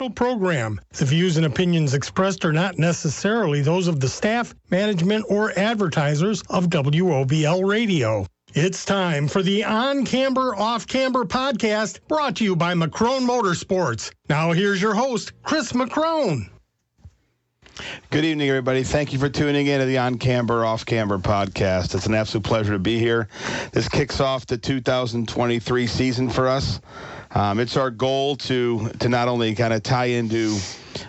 educational program. The views and opinions expressed are not necessarily those of the staff, management, or advertisers of WOBL Radio. It's time for the On-Camber Off-Camber Podcast, brought to you by McCrone Motorsports. Now here's your host, Chris McCrone. Good evening, everybody. Thank you for tuning in to the On-Camber Off-Camber Podcast. It's an absolute pleasure to be here. This kicks off the 2023 season for us. It's our goal to not only kind of tie into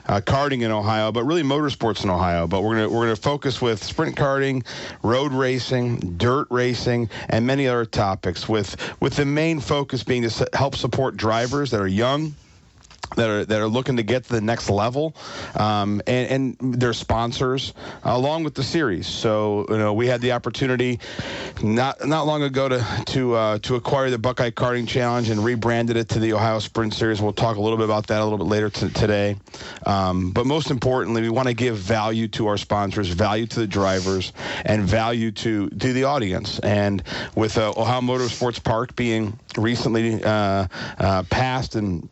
karting in Ohio, but really motorsports in Ohio. But we're gonna focus with sprint karting, road racing, dirt racing, and many other topics. With the main focus being to help support drivers that are young, that are looking to get to the next level, and their sponsors, along with the series. So we had the opportunity not long ago to acquire the Buckeye Karting Challenge and rebranded it to the Ohio Sprint Series. We'll talk a little bit about that a little bit later today. But most importantly, we want to give value to our sponsors, value to the drivers, and value to the audience. And with Ohio Motorsports Park being recently passed and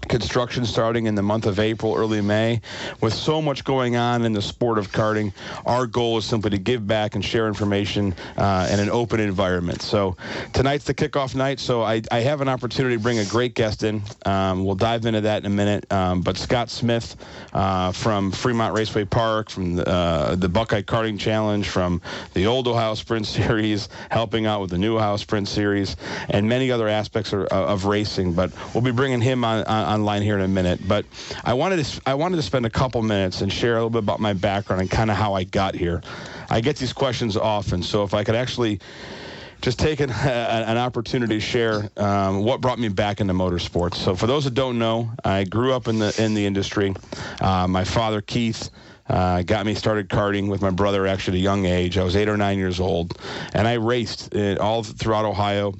construction starting in the month of April, early May, with so much going on in the sport of karting, our goal is simply to give back and share information in an open environment. So tonight's the kickoff night, so I have an opportunity to bring a great guest in. We'll dive into that in a minute. But Scott Smith from Fremont Raceway Park, from the Buckeye Karting Challenge, from the old Ohio Sprint Series, helping out with the new Ohio Sprint Series, and many other aspects of racing. But we'll be bringing him online here in a minute. But I wanted to spend a couple minutes and share a little bit about my background and kind of how I got here. I get these questions often, so if I could actually just take an opportunity to share what brought me back into motorsports. So for those that don't know, I grew up in the industry. My father, Keith, got me started karting with my brother actually at a young age. I was 8 or 9 years old, and I raced all throughout Ohio.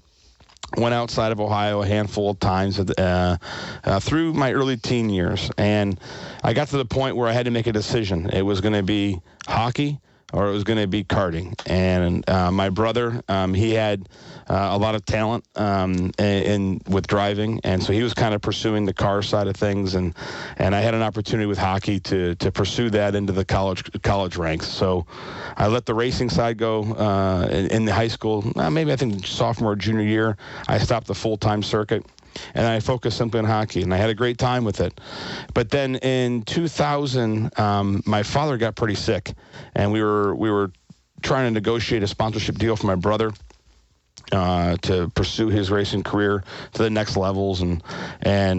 Went outside of Ohio a handful of times through my early teen years. And I got to the point where I had to make a decision. It was going to be hockey or it was going to be karting. And my brother, he had a lot of talent with driving, and so he was kind of pursuing the car side of things, and I had an opportunity with hockey to pursue that into the college ranks. So I let the racing side go in the high school. Maybe I think sophomore or junior year, I stopped the full-time circuit, and I focused simply on hockey, and I had a great time with it. But then in 2000, my father got pretty sick, and we were trying to negotiate a sponsorship deal for my brother to pursue his racing career to the next levels, and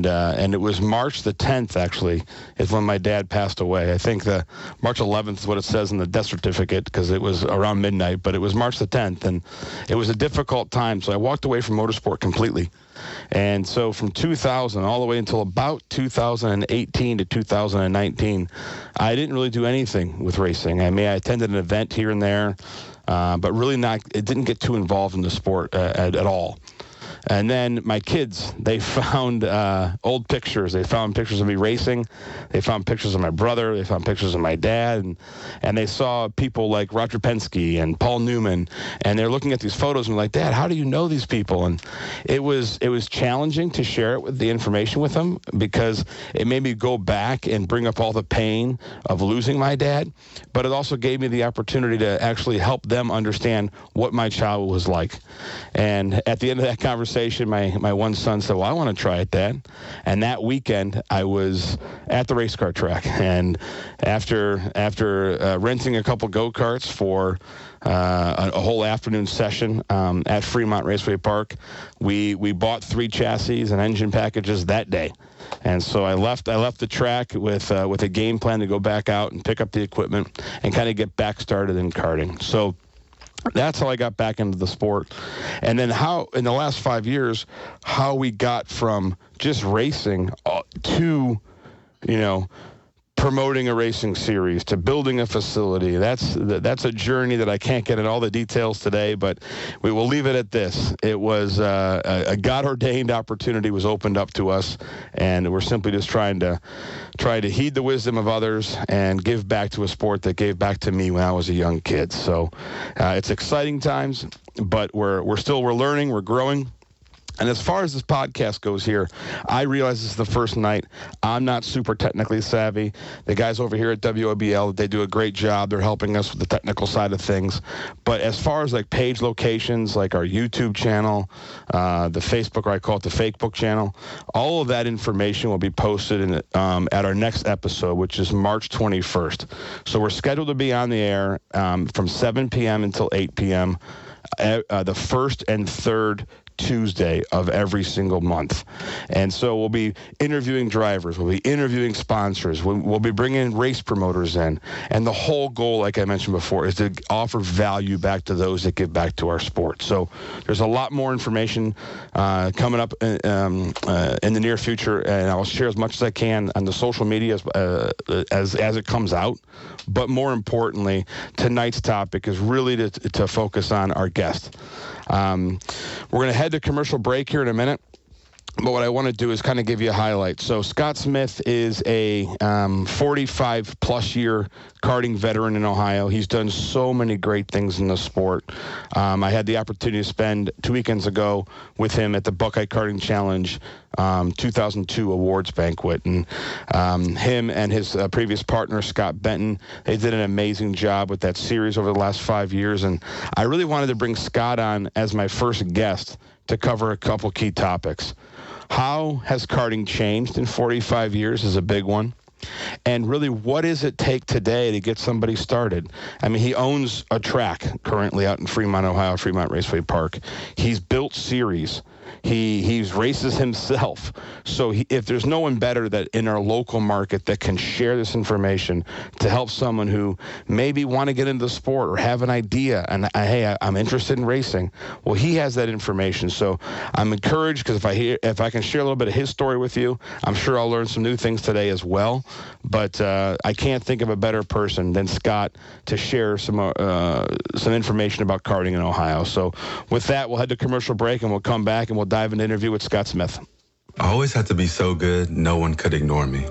it was March the 10th actually is when my dad passed away. I think the March 11th is what it says in the death certificate because it was around midnight, but it was March the 10th, and it was a difficult time. So I walked away from motorsport completely. And so from 2000 all the way until about 2018 to 2019, I didn't really do anything with racing. I mean, I attended an event here and there, but really it didn't get too involved in the sport at all. And then my kids, they found old pictures. They found pictures of me racing. They found pictures of my brother. They found pictures of my dad. And they saw people like Roger Penske and Paul Newman. And they're looking at these photos and like, Dad, how do you know these people? And it was challenging to share the information with them because it made me go back and bring up all the pain of losing my dad. But it also gave me the opportunity to actually help them understand what my childhood was like. And at the end of that conversation, my one son said, well, I want to try it, Dad. And that weekend, I was at the race car track. And after renting a couple go-karts for a whole afternoon session at Fremont Raceway Park, we bought 3 chassis and engine packages that day. And so I left the track with a game plan to go back out and pick up the equipment and kind of get back started in karting. So that's how I got back into the sport. And then how, in the last 5 years, how we got from just racing to, promoting a racing series, to building a facility. That's a journey that I can't get in all the details today, but we will leave it at this. It was a God-ordained opportunity was opened up to us, and we're simply just trying to heed the wisdom of others and give back to a sport that gave back to me when I was a young kid. So it's exciting times, but we're learning, we're growing. And as far as this podcast goes here, I realize this is the first night. I'm not super technically savvy. The guys over here at WOBL, they do a great job. They're helping us with the technical side of things. But as far as like page locations, like our YouTube channel, the Facebook, or I call it the Fakebook channel, all of that information will be posted at our next episode, which is March 21st. So we're scheduled to be on the air from 7 p.m. until 8 p.m. The first and third Tuesday of every single month. And so we'll be interviewing drivers, we'll be interviewing sponsors, we'll be bringing race promoters in. And the whole goal, like I mentioned before, is to offer value back to those that give back to our sport. So there's a lot more information coming up in the near future, and I'll share as much as I can on the social media as it comes out. But more importantly, tonight's topic is really to focus on our guest. We're going to head to commercial break here in a minute, but what I want to do is kind of give you a highlight. So Scott Smith is a 45-plus year karting veteran in Ohio. He's done so many great things in the sport. I had the opportunity to spend 2 weekends ago with him at the Buckeye Karting Challenge 2002 awards banquet, and him and his previous partner Scott Benton, they did an amazing job with that series over the last 5 years, and I really wanted to bring Scott on as my first guest to cover a couple key topics. How has karting changed in 45 years is a big one. And really, what does it take today to get somebody started? I mean, he owns a track currently out in Fremont, Ohio, Fremont Raceway Park. He's built series. He races himself. So if there's no one better that in our local market that can share this information to help someone who maybe want to get into the sport or have an idea and, hey, I'm interested in racing, well, he has that information. So I'm encouraged because if I can share a little bit of his story with you, I'm sure I'll learn some new things today as well. But I can't think of a better person than Scott to share some information about karting in Ohio. So with that, we'll head to commercial break and we'll come back and we'll dive into an interview with Scott Smith. I always had to be so good, no one could ignore me.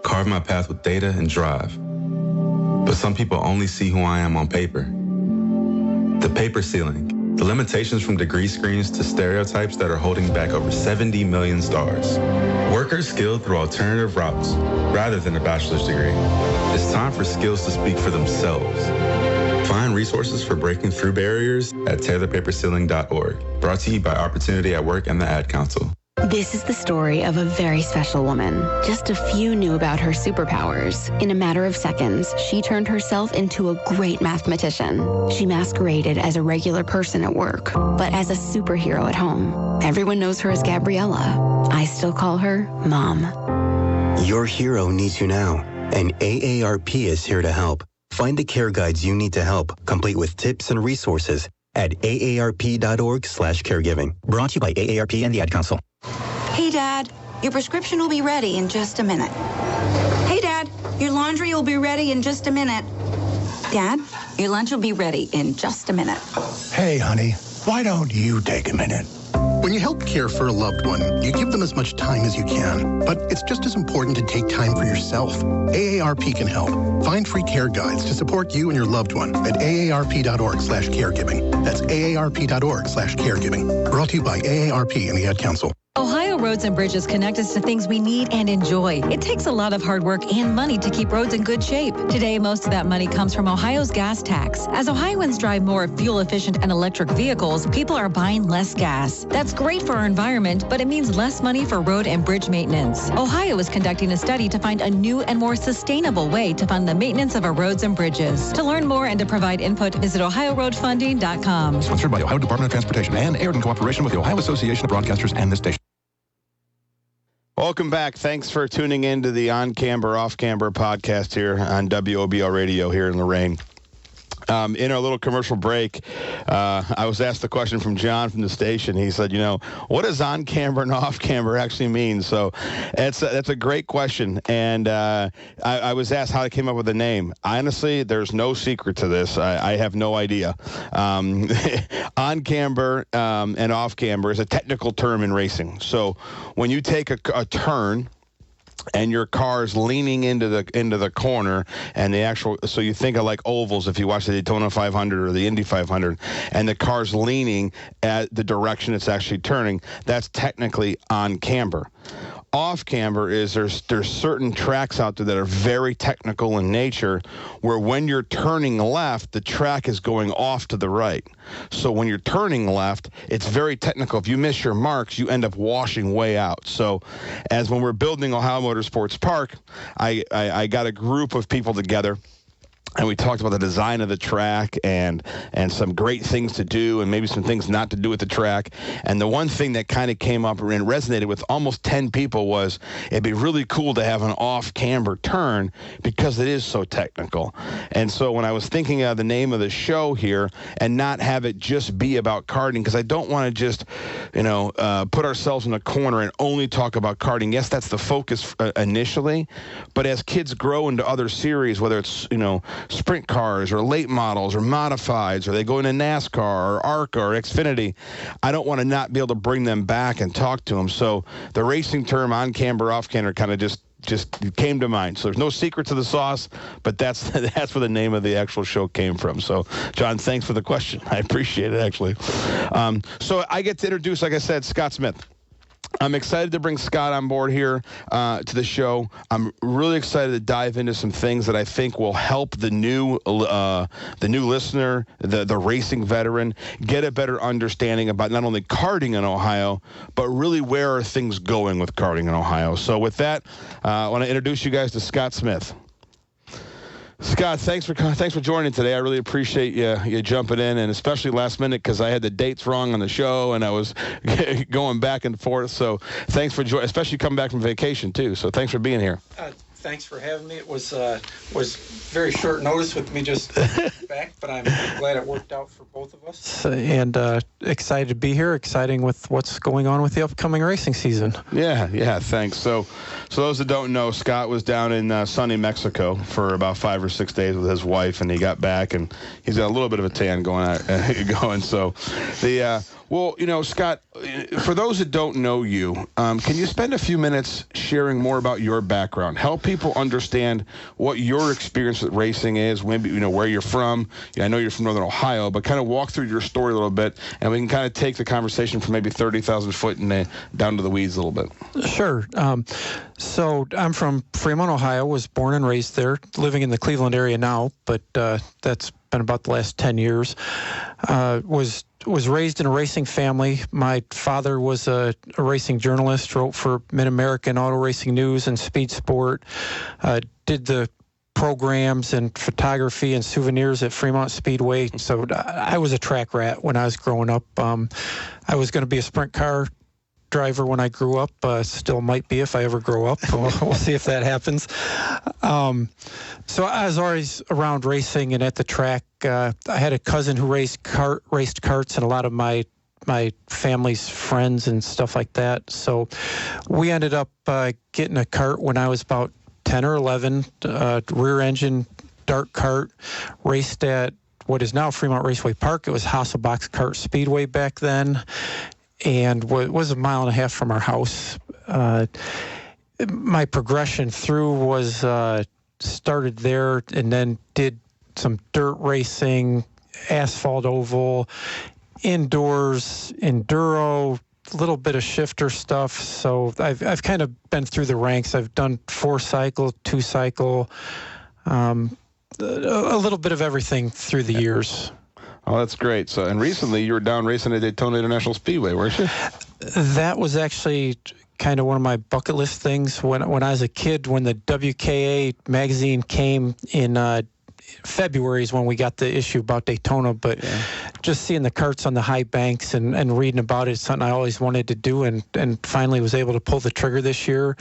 Carve my path with data and drive. But some people only see who I am on paper. The paper ceiling, the limitations from degree screens to stereotypes that are holding back over 70 million stars. Workers skilled through alternative routes rather than a bachelor's degree. It's time for skills to speak for themselves. Find resources for breaking through barriers at tearthepaperceiling.org. Brought to you by Opportunity at Work and the Ad Council. This is the story of a very special woman. Just a few knew about her superpowers. In a matter of seconds, she turned herself into a great mathematician. She masqueraded as a regular person at work, but as a superhero at home. Everyone knows her as Gabriella. I still call her Mom. Your hero needs you now, and AARP is here to help. Find the care guides you need to help, complete with tips and resources at aarp.org/caregiving. Brought to you by AARP and the Ad Council. Hey, Dad, your prescription will be ready in just a minute. Hey, Dad, your laundry will be ready in just a minute. Dad, your lunch will be ready in just a minute. Hey, honey, why don't you take a minute? When you help care for a loved one, you give them as much time as you can. But it's just as important to take time for yourself. AARP can help. Find free care guides to support you and your loved one at aarp.org/caregiving. That's aarp.org/caregiving. Brought to you by AARP and the Ad Council. Ohio Roads and Bridges connect us to things we need and enjoy. It takes a lot of hard work and money to keep roads in good shape. Today, most of that money comes from Ohio's gas tax. As Ohioans drive more fuel-efficient and electric vehicles, people are buying less gas. That's great for our environment, but it means less money for road and bridge maintenance. Ohio is conducting a study to find a new and more sustainable way to fund the maintenance of our roads and bridges. To learn more and to provide input, visit OhioRoadFunding.com. Sponsored by Ohio Department of Transportation and aired in cooperation with the Ohio Association of Broadcasters and this station. Welcome back. Thanks for tuning in to the On-Camber, Off-Camber podcast here on WOBL Radio here in Lorraine. In our little commercial break, I was asked the question from John from the station. He said, what does on-camber and off-camber actually mean? So that's a great question. And I was asked how I came up with the name. Honestly, there's no secret to this. I have no idea. On-camber and off-camber is a technical term in racing. So when you take a turn and your car's leaning into the corner, and so you think of like ovals if you watch the Daytona 500 or the Indy 500, and the car's leaning at the direction it's actually turning, that's technically on camber. Off-camber is there's certain tracks out there that are very technical in nature, where when you're turning left, the track is going off to the right. So when you're turning left, it's very technical. If you miss your marks, you end up washing way out. So as when we're building Ohio Motorsports Park, I got a group of people together, and we talked about the design of the track and some great things to do and maybe some things not to do with the track. And the one thing that kind of came up and resonated with almost 10 people was it'd be really cool to have an off-camber turn because it is so technical. And so when I was thinking of the name of the show here and not have it just be about karting, because I don't want to just, put ourselves in a corner and only talk about karting. Yes, that's the focus initially, but as kids grow into other series, whether it's, sprint cars or late models or modifieds, or they go into NASCAR or ARCA or Xfinity, I don't want to not be able to bring them back and talk to them. So the racing term on-camber, off-camber kind of just came to mind. So there's no secret to the sauce, but that's where the name of the actual show came from. So, John, thanks for the question. I appreciate it, actually. So I get to introduce, like I said, Scott Smith. I'm excited to bring Scott on board here to the show. I'm really excited to dive into some things that I think will help the new listener, the racing veteran, get a better understanding about not only karting in Ohio, but really where are things going with karting in Ohio. So with that, I want to introduce you guys to Scott Smith. Scott, thanks for joining today. I really appreciate you jumping in, and especially last minute because I had the dates wrong on the show and I was going back and forth. So thanks for joining, especially coming back from vacation too. So thanks for being here. Thanks for having me. It was very short notice with me just back, but I'm glad it worked out for both of us. And excited to be here, exciting with what's going on with the upcoming racing season. Yeah, thanks. So those that don't know, Scott was down in sunny Mexico for about 5 or 6 days with his wife, and he got back, and he's got a little bit of a tan going. So Scott, for those that don't know you, can you spend a few minutes sharing more about your background? Help people understand what your experience with racing is, maybe, where you're from. I know you're from Northern Ohio, but kind of walk through your story a little bit, and we can kind of take the conversation from maybe 30,000 foot and down to the weeds a little bit. Sure. So I'm from Fremont, Ohio, was born and raised there, living in the Cleveland area now, but that's been about the last 10 years. Was raised in a racing family. My father was a racing journalist, wrote for Mid-American Auto Racing News and Speed Sport, did the programs and photography and souvenirs at Fremont Speedway. So I was a track rat when I was growing up. I was going to be a sprint car driver when I grew up, still might be if I ever grow up. We'll see if that happens. So I was always around racing and at the track. I had a cousin who raced karts, and a lot of my family's friends and stuff like that. So we ended up getting a kart when I was about 10 or 11, rear engine dart kart, raced at what is now Fremont Raceway Park. It was Hasselbach's Kart Speedway back then, and was a mile and a half from our house. My progression through was started there, and then did some dirt racing, asphalt oval, indoors, enduro, a little bit of shifter stuff. So I've kind of been through the ranks. I've done 4-cycle, 2-cycle, a little bit of everything through the years. Oh, that's great. So, and recently you were down racing at Daytona International Speedway, weren't you? That was actually kind of one of my bucket list things. When I was a kid, when the WKA magazine came in February is when we got the issue about Daytona, but just seeing the karts on the high banks and reading about it is something I always wanted to do, and finally was able to pull the trigger this year.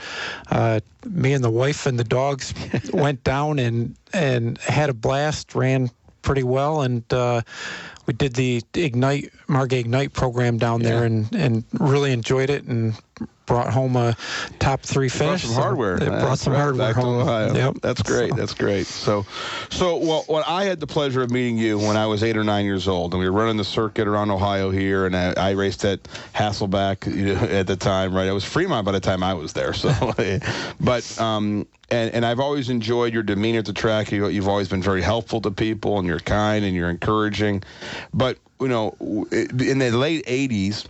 Me and the wife and the dogs went down and had a blast, ran pretty well, and we did the Margay Ignite program down there and really enjoyed it, and brought home a top 3 finish. Brought some hardware. It brought some hardware back home. to Ohio. Yep. That's great. That's great. So well, I had the pleasure of meeting you when I was 8 or 9 years old, and we were running the circuit around Ohio here, and I raced at Hasselback at the time, right? It was Fremont by the time I was there. So, but and I've always enjoyed your demeanor at the track. You've always been very helpful to people, and you're kind and you're encouraging. But in the late 80s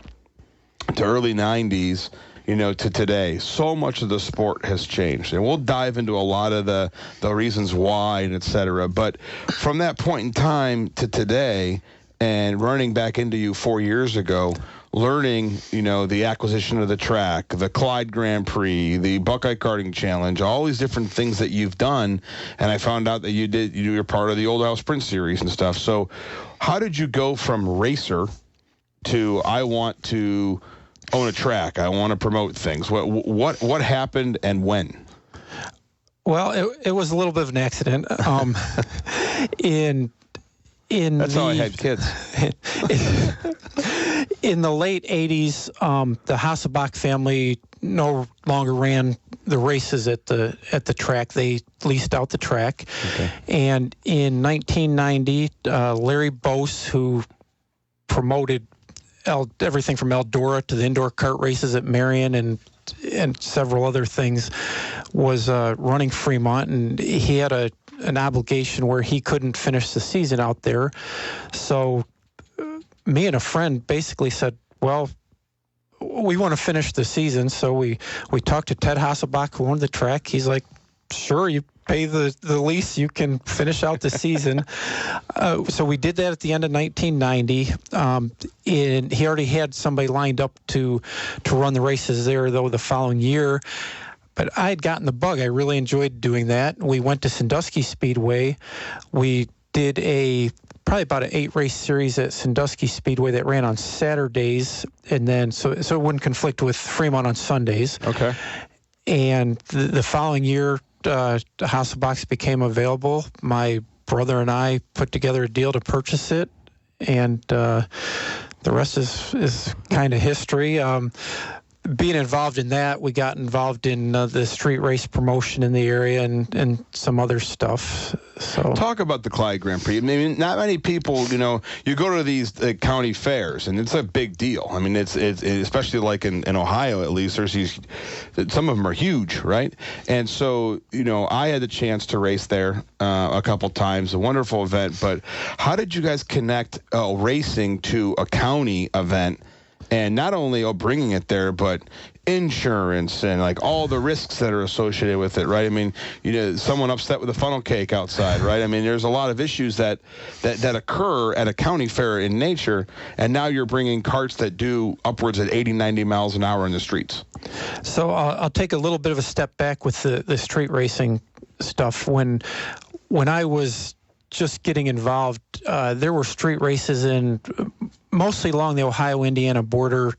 to early 90s, to today, so much of the sport has changed. And we'll dive into a lot of the reasons why and et cetera. But from that point in time to today, and running back into you 4 years ago, learning, the acquisition of the track, the Clyde Grand Prix, the Buckeye Karting Challenge, all these different things that you've done. And I found out that you're part of the Old Ohio Sprint Series and stuff. So how did you go from racer to I want to own a track, I want to promote things? What happened and when? Well, it was a little bit of an accident. That's how I had kids. In the late 80s, the Hasselbach family no longer ran the races at the track. They leased out the track. Okay. And in 1990, Larry Bose, who promoted everything from Eldora to the indoor kart races at Marion and several other things, was running Fremont, and he had an obligation where he couldn't finish the season out there. So me and a friend basically said, well, we want to finish the season. So we talked to Ted Hasselbach, who owned the track. He's like, sure, you pay the lease, you can finish out the season. So we did that at the end of 1990. And he already had somebody lined up to run the races there, though, the following year. But I had gotten the bug. I really enjoyed doing that. We went to Sandusky Speedway. We did probably about an 8-race series at Sandusky Speedway that ran on Saturdays, and then so it wouldn't conflict with Fremont on Sundays. Okay. And the following year, Hasselbach's became available. My brother and I put together a deal to purchase it, and the rest is kind of history. Being involved in that, we got involved in the street race promotion in the area and some other stuff. So talk about the Clyde Grand Prix. I mean, not many people, you go to these county fairs, and it's a big deal. I mean, it's especially like in Ohio, at least, there's some of them are huge, right? And so, I had the chance to race there a couple times, a wonderful event. But how did you guys connect racing to a county event? And not only bringing it there, but insurance and like all the risks that are associated with it, right? I mean, someone upset with a funnel cake outside, right? I mean, there's a lot of issues that occur at a county fair in nature, and now you're bringing carts that do upwards at 80, 90 miles an hour in the streets. So I'll take a little bit of a step back with the street racing stuff. When I was just getting involved, there were street races mostly along the Ohio-Indiana border,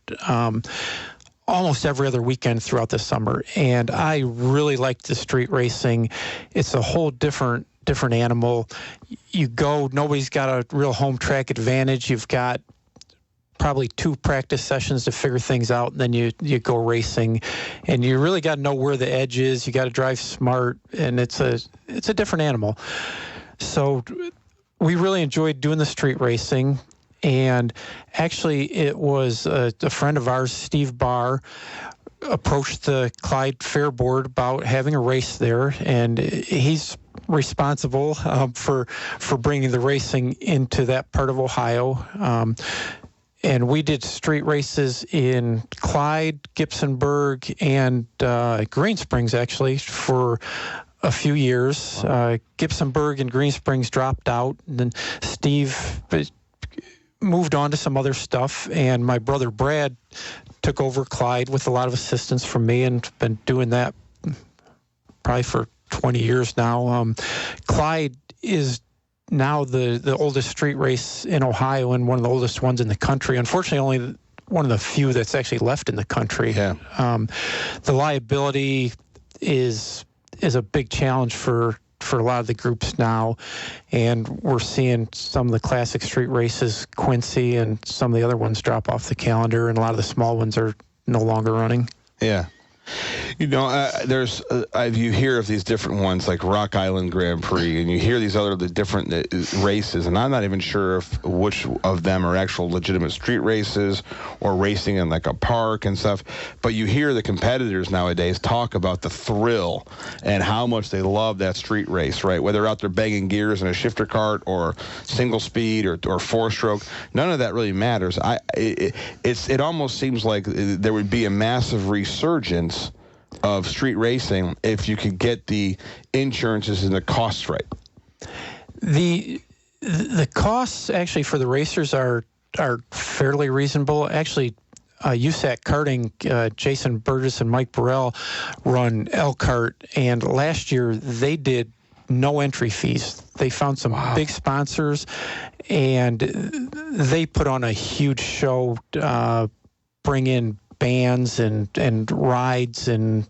almost every other weekend throughout the summer. And I really liked the street racing. It's a whole different animal. You go, nobody's got a real home track advantage. You've got probably 2 practice sessions to figure things out, and then you go racing. And you really got to know where the edge is. You got to drive smart, and it's a different animal. So we really enjoyed doing the street racing. And actually, it was a friend of ours, Steve Barr, approached the Clyde Fair Board about having a race there, and he's responsible for bringing the racing into that part of Ohio. And we did street races in Clyde, Gibsonburg, and Green Springs, actually, for a few years. Gibsonburg and Green Springs dropped out, and then Steve moved on to some other stuff, and my brother Brad took over Clyde with a lot of assistance from me, and been doing that probably for 20 years now. Clyde is now the oldest street race in Ohio and one of the oldest ones in the country. Unfortunately, only one of the few that's actually left in the country. Yeah. The liability is a big challenge for a lot of the groups now, and we're seeing some of the classic street races, Quincy, and some of the other ones drop off the calendar, and a lot of the small ones are no longer running. Yeah. You hear of these different ones like Rock Island Grand Prix, and you hear these the different races, and I'm not even sure which of them are actual legitimate street races or racing in like a park and stuff. But you hear the competitors nowadays talk about the thrill and how much they love that street race, right? Whether they're out there banging gears in a shifter cart or single speed or four-stroke, none of that really matters. It almost seems like there would be a massive resurgence of street racing if you could get the insurances and the costs right. The costs actually for the racers are fairly reasonable. Actually, USAC Karting, Jason Burgess and Mike Burrell run Elkhart, and last year they did no entry fees. They found some big sponsors, and they put on a huge show, bring in bands and rides and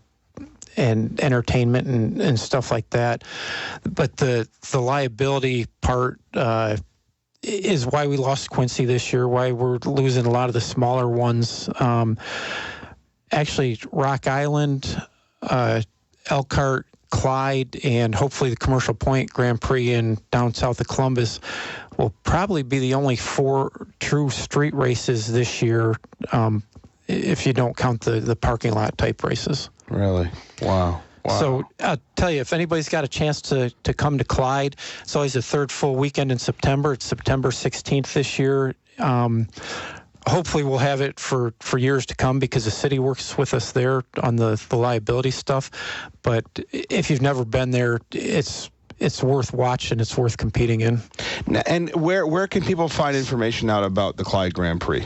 entertainment and stuff like that. But the liability part is why we lost Quincy this year, why we're losing a lot of the smaller ones. Actually, Rock Island, Elkhart, Clyde, and hopefully the Commercial Point Grand Prix in down south of Columbus will probably be the only 4 true street races this year, if you don't count the parking lot type races. Really? Wow. So I'll tell you, if anybody's got a chance to come to Clyde, it's always the third full weekend in September. It's September 16th this year. Hopefully we'll have it for years to come because the city works with us there on the liability stuff. But if you've never been there, it's worth watching. It's worth competing in. And where can people find information out about the Clyde Grand Prix?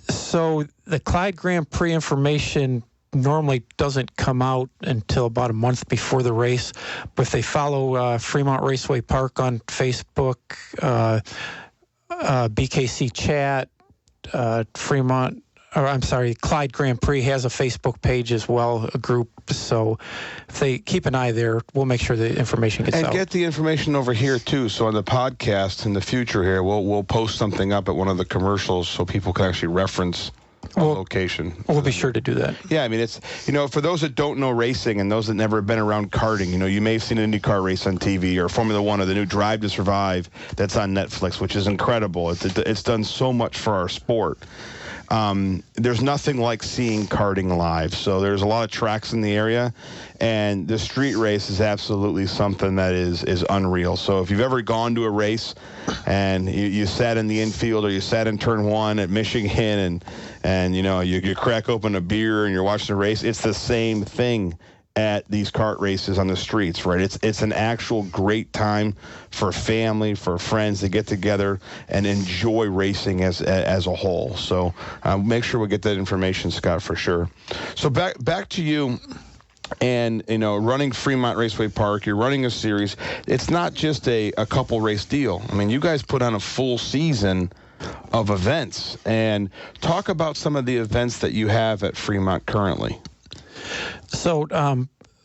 So the Clyde Grand Prix information normally doesn't come out until about a month before the race, but if they follow Fremont Raceway Park on Facebook, BKC Chat, Clyde Grand Prix has a Facebook page as well, a group. So if they keep an eye there, we'll make sure the information gets out. And get the information over here too. So on the podcast in the future here, we'll post something up at one of the commercials so people can actually reference a location. We'll be sure to do that. Yeah, I mean, it's, for those that don't know racing and those that never have been around karting, you may have seen an IndyCar race on TV or Formula One or the new Drive to Survive that's on Netflix, which is incredible. It's done so much for our sport. There's nothing like seeing karting live. So there's a lot of tracks in the area, and the street race is absolutely something that is unreal. So if you've ever gone to a race and you sat in the infield or you sat in turn 1 at Michigan and you crack open a beer and you're watching the race, it's the same thing at these kart races on the streets, right? It's an actual great time for family, for friends to get together and enjoy racing as a whole. So make sure we get that information, Scott, for sure. So back to you. And, running Fremont Raceway Park, you're running a series. It's not just a couple race deal. I mean, you guys put on a full season of events. And talk about some of the events that you have at Fremont currently. So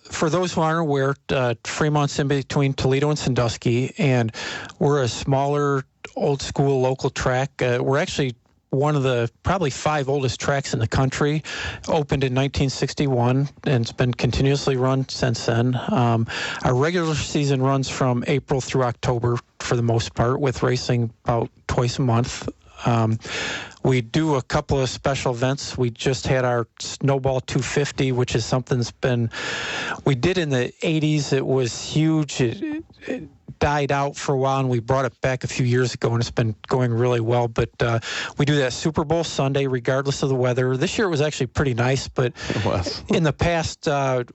for those who aren't aware, Fremont's in between Toledo and Sandusky, and we're a smaller, old-school local track. We're actually one of the probably 5 oldest tracks in the country, opened in 1961, and it's been continuously run since then. Our regular season runs from April through October for the most part, with racing about twice a month. We do a couple of special events. We just had our Snowball 250, which is something we did in the 80s. It was huge. It died out for a while, and we brought it back a few years ago, and it's been going really well. But we do that Super Bowl Sunday, regardless of the weather. This year it was actually pretty nice, but in the past,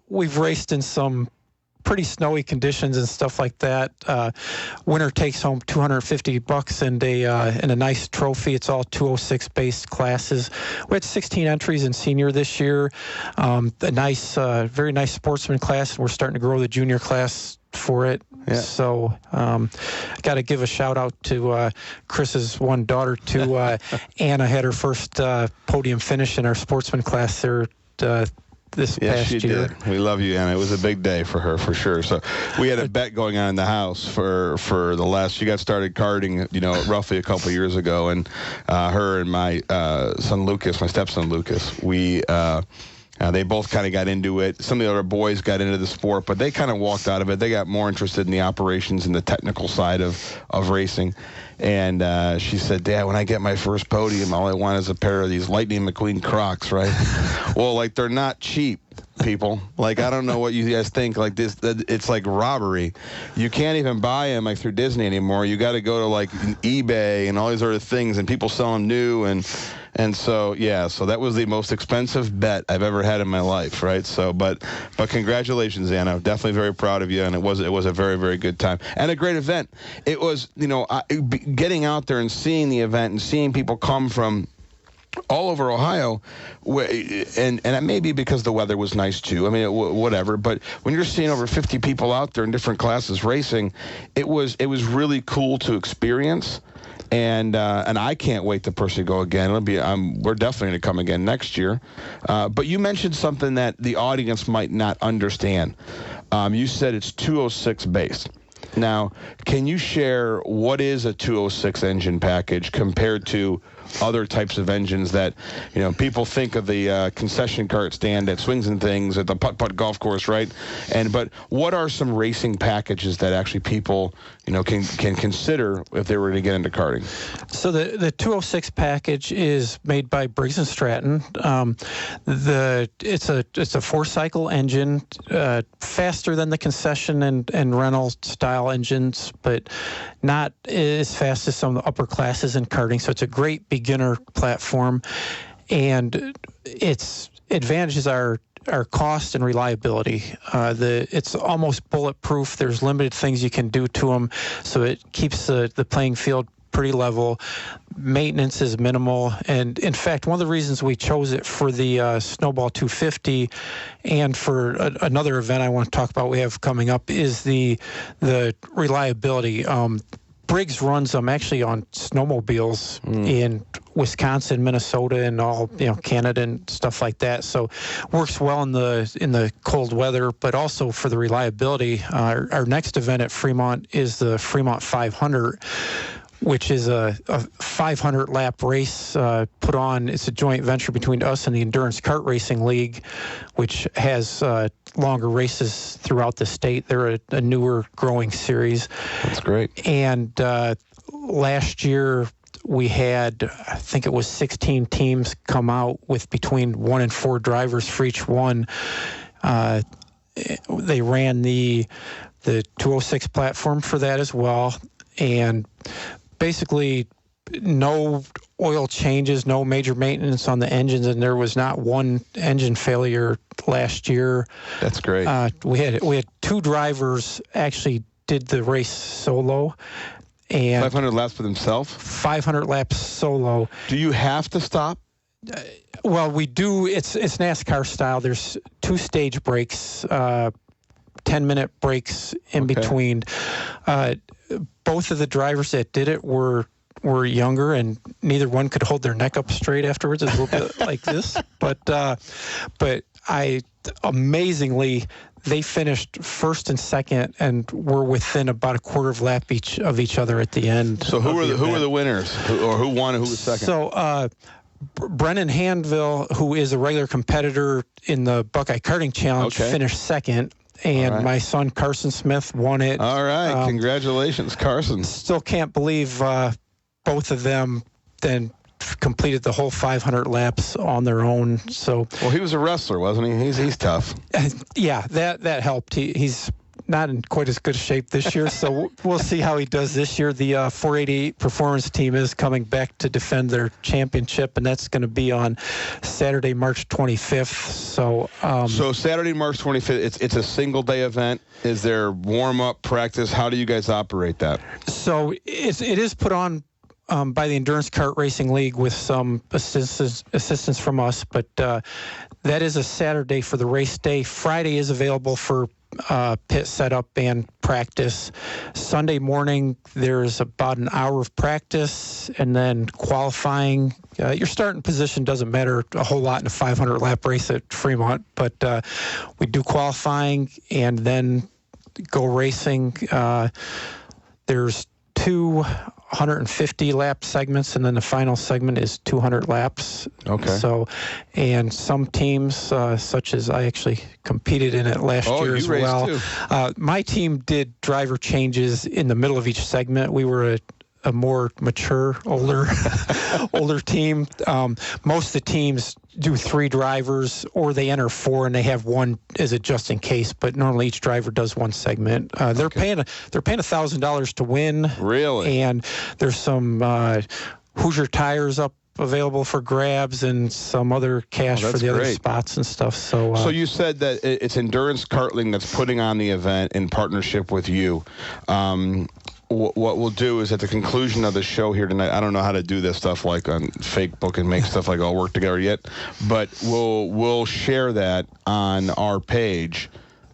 we've raced in some pretty snowy conditions and stuff like that. Winner takes home $250 and a nice trophy. It's all 206 based classes. We had 16 entries in senior this year. A nice, very nice sportsman class, and we're starting to grow the junior class for it. Yeah. So I got to give a shout out to Chris's one daughter too. Anna had her first podium finish in our sportsman class there this past year. Did. We love you, Anna. It was a big day for her, for sure. So we had a bet going on in the house for the last. She got started karting, roughly a couple years ago, and her and my son Lucas, my stepson Lucas, we They both kind of got into it. Some of the other boys got into the sport, but they kind of walked out of it. They got more interested in the operations and the technical side of racing. And she said, Dad, when I get my first podium, all I want is a pair of these Lightning McQueen Crocs, right? Well, like, they're not cheap, people. Like, I don't know what you guys think. Like, this, it's like robbery. You can't even buy them, like, through Disney anymore. You got to go to, like, eBay and all these other things, and people sell them new. And so, yeah, so that was the most expensive bet I've ever had in my life, right? So, but congratulations, Anna. Definitely very proud of you, and it was a very, very good time and a great event. It was, getting out there and seeing the event and seeing people come from all over Ohio, and it may be because the weather was nice too. I mean, whatever. But when you're seeing over 50 people out there in different classes racing, it was really cool to experience. And I can't wait to personally go again. We're definitely going to come again next year. But you mentioned something that the audience might not understand. You said it's 206 based. Now, can you share what is a 206 engine package compared to other types of engines that, people think of the concession cart stand at Swings and Things at the putt-putt golf course, right? But what are some racing packages that actually people, can consider if they were to get into karting? So the 206 package is made by Briggs & Stratton. It's a 4-cycle engine, faster than the concession and rental style engines, but not as fast as some of the upper classes in karting. So it's a great beginner platform, and its advantages are cost and reliability. It's almost bulletproof. There's limited things you can do to them, so it keeps the playing field pretty level. Maintenance is minimal, and in fact, one of the reasons we chose it for the Snowball 250 and for another event I want to talk about we have coming up is the reliability. Briggs runs them actually on snowmobiles in Wisconsin, Minnesota, and all Canada and stuff like that. So works well in the cold weather, but also for the reliability. Our next event at Fremont is the Fremont 500, which is a 500 lap race put on. It's a joint venture between us and the Endurance Kart Racing League, which has longer races throughout the state. They're a newer growing series. That's great. And last year we had, I think it was 16 teams come out with between 1 and 4 drivers for each one. They ran the 206 platform for that as well. And basically no oil changes, no major maintenance on the engines, and there was not one engine failure last year. That's great. We had 2 drivers actually did the race solo. And 500 laps for themselves? 500 laps solo. Do you have to stop? Well, we do. It's NASCAR style. There's 2 stage breaks, 10-minute breaks in between. Both of the drivers that did it were younger, and neither one could hold their neck up straight afterwards. It's a little bit like this. But amazingly, they finished first and second and were within about a quarter of a lap each other at the end. So who were the winners, or who won and who was second? So Brennan Handville, who is a regular competitor in the Buckeye Karting Challenge, finished second. And my son, Carson Smith, won it. All right. Congratulations, Carson. Still can't believe both of them then completed the whole 500 laps on their own. So, well, he was a wrestler, wasn't he? He's tough. Yeah, that helped. He's not in quite as good shape this year, so we'll see how he does this year. The 488 Performance Team is coming back to defend their championship, and that's going to be on Saturday, March 25th. So Saturday, March 25th, it's a single-day event. Is there warm-up, practice? How do you guys operate that? So it is put on by the Endurance Kart Racing League with some assistance from us, but that is a Saturday for the race day. Friday is available for pit setup and practice. Sunday morning, there's about an hour of practice, and then qualifying. Your starting position doesn't matter a whole lot in a 500-lap race at Fremont, but we do qualifying and then go racing. There's two 150 lap segments, and then the final segment is 200 laps. Okay. So, and some teams, such as I actually competed in it last year as well. Too. My team did driver changes in the middle of each segment. We were a more mature, older team. Most of the teams do 3 drivers, or they enter 4 and they have one as a just in case. But normally each driver does one segment. They're paying $1,000 to win. Really? And there's some Hoosier tires up available for grabs and some other cash for the other spots and stuff. So you said that it's Endurance Karting that's putting on the event in partnership with you. What we'll do is at the conclusion of the show here tonight, I don't know how to do this stuff like on Facebook and make stuff like all work together yet, but we'll share that on our page,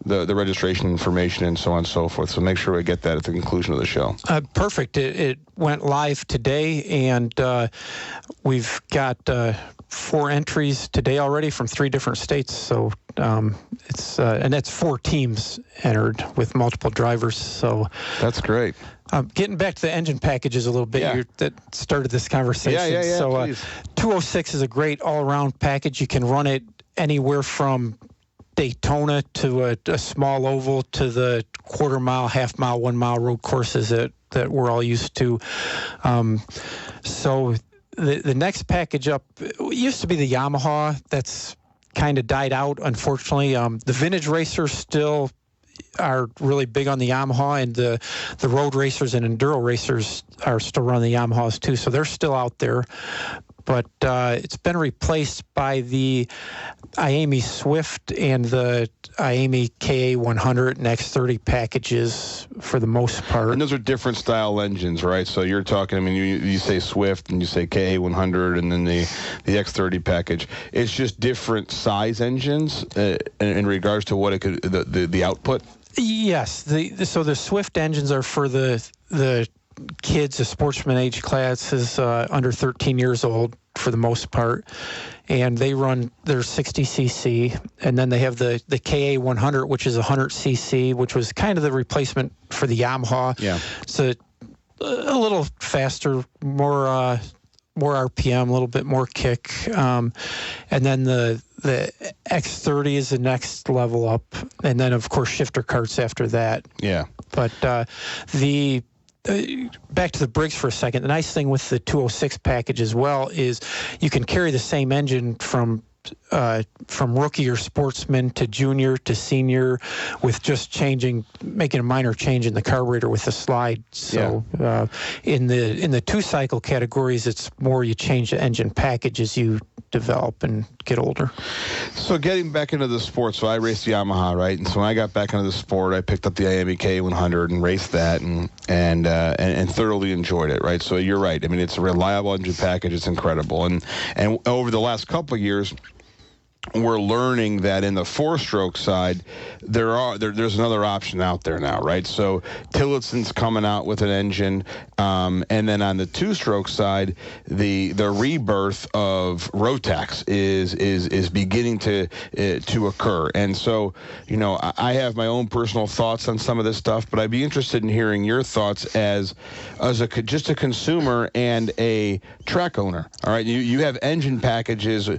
the registration information and so on and so forth. So make sure we get that at the conclusion of the show. Perfect. It went live today, and we've got 4 entries today already from 3 different states. So it's and that's 4 teams entered with multiple drivers. So that's great. Getting back to the engine packages a little bit, that started this conversation. Yeah, so 206 is a great all-around package. You can run it anywhere from Daytona to a small oval to the quarter mile, half mile, 1 mile road courses that we're all used to. So the next package up used to be the Yamaha. That's kind of died out, unfortunately. The vintage racers still are really big on the Yamaha, and the road racers and enduro racers are still running the Yamahas too, so they're still out there. But it's been replaced by the IAME Swift and the IAME KA100 and X30 packages for the most part. And those are different style engines, right? So you're talking, I mean, you say Swift and you say KA100 and then the X30 package. It's just different size engines in regards to what it could, the output? Yes. So the Swift engines are for the kids, the sportsman age classes under 13 years old for the most part, and they run their 60cc, and then they have the KA100, which is 100cc, which was kind of the replacement for the Yamaha. Yeah. So a little faster, more RPM, a little bit more kick, and then the X30 is the next level up, and then of course shifter carts after that. Yeah. But back to the Briggs for a second. The nice thing with the 206 package as well is you can carry the same engine from rookie or sportsman to junior to senior with just making a minor change in the carburetor with the slide. So in the 2-cycle categories, it's more you change the engine package as you develop and get older. So getting back into the sport, so I raced Yamaha, right? And so when I got back into the sport, I picked up the IAME K100 and raced that and thoroughly enjoyed it, right? So you're right. I mean, it's a reliable engine package. It's incredible. And over the last couple of years, we're learning that in the 4-stroke side, there's another option out there now, right? So Tillotson's coming out with an engine, and then on the 2-stroke side, the rebirth of Rotax is beginning to occur. And so, you know, I have my own personal thoughts on some of this stuff, but I'd be interested in hearing your thoughts as just a consumer and a track owner. All right, you have engine packages.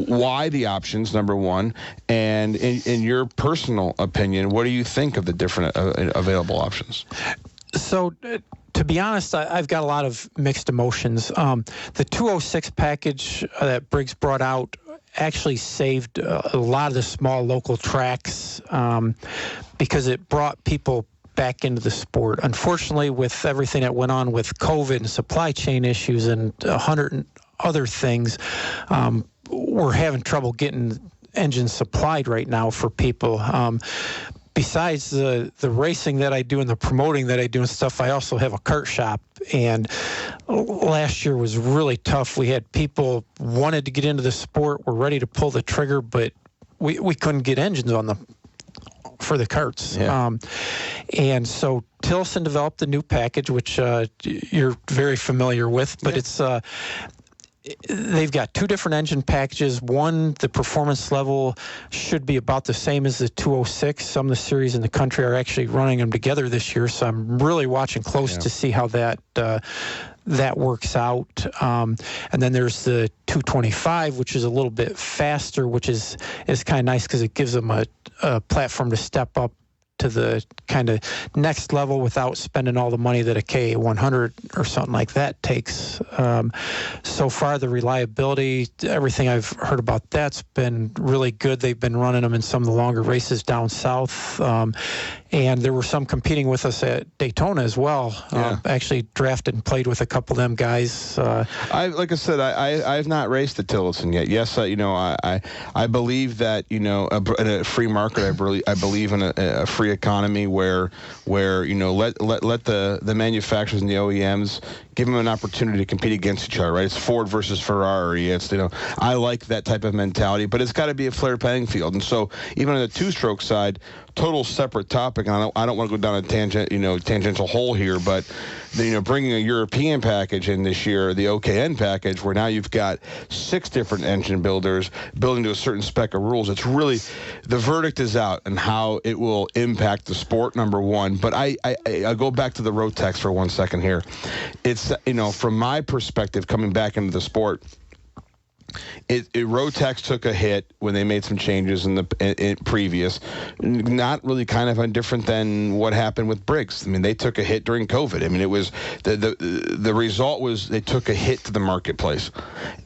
Why the options, number one, and in your personal opinion, what do you think of the different available options? So, to be honest, I've got a lot of mixed emotions. The 206 package that Briggs brought out actually saved a lot of the small local tracks because it brought people back into the sport. Unfortunately, with everything that went on with COVID and supply chain issues and 100 other things, we're having trouble getting engines supplied right now for people. Besides the racing that I do and the promoting that I do and stuff, I also have a kart shop. And last year was really tough. We had people wanted to get into the sport, were ready to pull the trigger, but we couldn't get engines for the karts. Yeah. And so Tilson developed a new package, which you're very familiar with, but they've got two different engine packages. One, the performance level should be about the same as the 206. Some of the series in the country are actually running them together this year, so I'm really watching close to see how that works out. And then there's the 225, which is a little bit faster, which is kind of nice because it gives them a platform to step up to the kind of next level without spending all the money that a K100 or something like that takes. So far, the reliability, everything I've heard about that's been really good. They've been running them in some of the longer races down south. And there were some competing with us at Daytona as well. Actually drafted and played with a couple of them guys. Like I said, I've not raced at Tillotson yet. Yes, I believe that, in a free market, I believe in a free economy where let the manufacturers and the OEMs give them an opportunity to compete against each other, right? It's Ford versus Ferrari. It's, I like that type of mentality, but it's got to be a fair playing field. And so even on the two-stroke side, total separate topic, and I don't want to go down a tangential hole here, but bringing a European package in this year, the OKN package, where now you've got 6 different engine builders building to a certain spec of rules. It's really, the verdict is out and how it will impact the sport, number one. But I go back to the Rotex for 1 second here. It's, from my perspective, coming back into the sport, Rotex took a hit when they made some changes in the previous, not really kind of different than what happened with Briggs. I mean, they took a hit during COVID. I mean, it was the result was they took a hit to the marketplace,